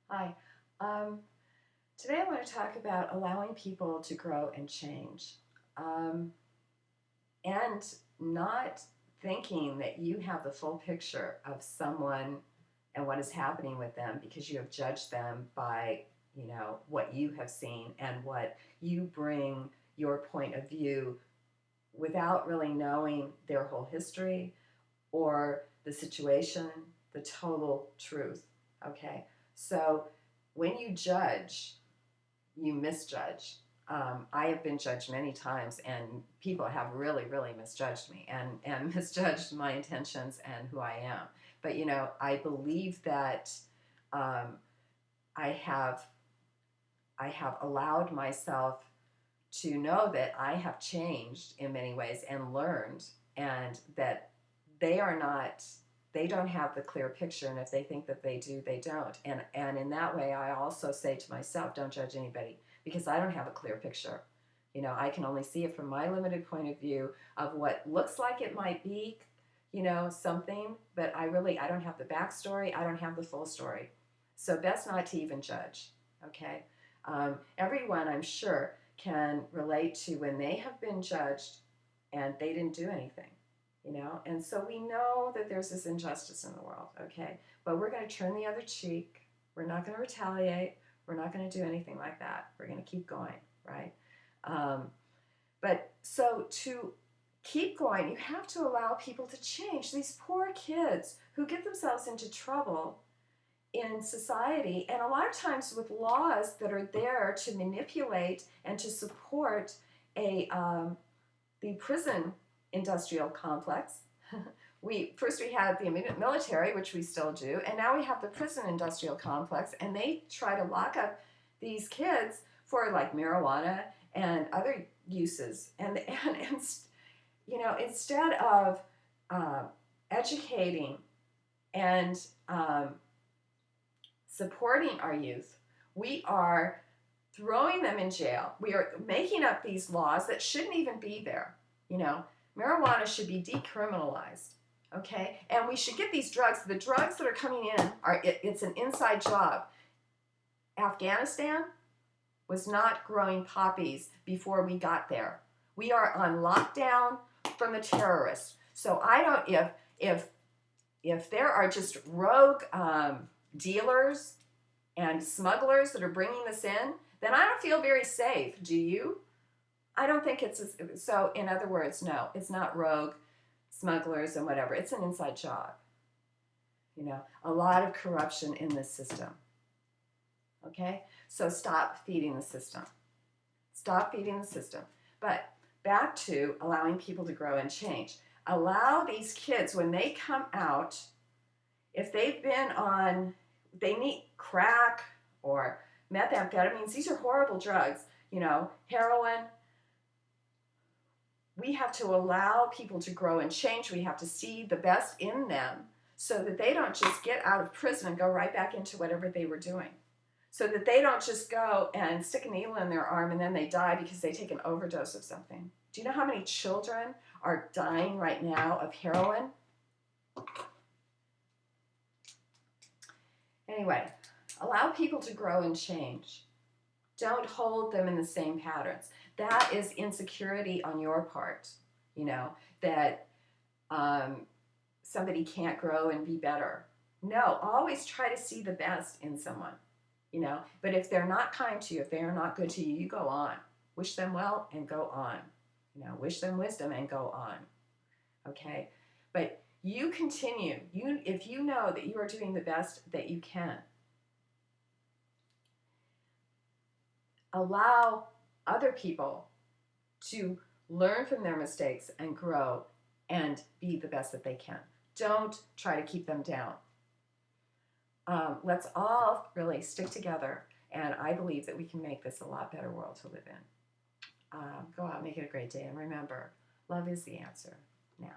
Hi. Um, Today I want to talk about allowing people to grow and change, um, and not thinking that you have the full picture of someone and what is happening with them because you have judged them by, what you have seen and what you bring your point of view without really knowing their whole history or the situation, the total truth. Okay? So when you judge, you misjudge. I have been judged many times, and people have really, really misjudged me and misjudged my intentions and who I am. But I believe that um, I have I have allowed myself to know that I have changed in many ways and learned, and that they are not, they don't have the clear picture, and if they think that they do, they don't. And in that way, I also say to myself, don't judge anybody, because I don't have a clear picture. I can only see it from my limited point of view of what looks like it might be, something, but I don't have the backstory. I don't have the full story. So best not to even judge. Okay. Everyone, I'm sure, can relate to when they have been judged and they didn't do anything, and so we know that there's this injustice in the world. Okay, but we're going to turn the other cheek. We're not going to retaliate. We're not going to do anything like that. We're going to keep going, right? um, but so to keep going, you have to allow people to change. These poor kids who get themselves into trouble in society, and a lot of times with laws that are there to manipulate and to support the prison industrial complex. We had the military, which we still do, and now we have the prison industrial complex, and they try to lock up these kids for like marijuana and other uses, and instead of uh, educating and supporting our youth, we are throwing them in jail. We are making up these laws that shouldn't even be there. Marijuana should be decriminalized, okay? And we should get these drugs. The drugs that are coming in it's an inside job. Afghanistan was not growing poppies before we got there. We are on lockdown from the terrorists. So I don't, if there are just rogue dealers and smugglers that are bringing this in, then I don't feel very safe. Do you? I don't think so. In other words, no, it's not rogue smugglers and whatever. It's an inside job. A lot of corruption in this system. Okay? So stop feeding the system. Stop feeding the system. But back to allowing people to grow and change. Allow these kids, when they come out, if they've been they need crack or methamphetamines, these are horrible drugs, heroin. We have to allow people to grow and change. We have to see the best in them so that they don't just get out of prison and go right back into whatever they were doing. So that they don't just go and stick a needle in their arm and then they die because they take an overdose of something. Do you know how many children are dying right now of heroin? Anyway, allow people to grow and change. Don't hold them in the same patterns. That is insecurity on your part, that somebody can't grow and be better. No, always try to see the best in someone, But if they're not kind to you, if they are not good to you, you go on. Wish them well and go on. Wish them wisdom and go on. Okay? But you continue. If you know that you are doing the best that you can, allow other people to learn from their mistakes and grow and be the best that they can. Don't try to keep them down. Let's all really stick together, and I believe that we can make this a lot better world to live in. Go out, make it a great day, and remember, love is the answer now.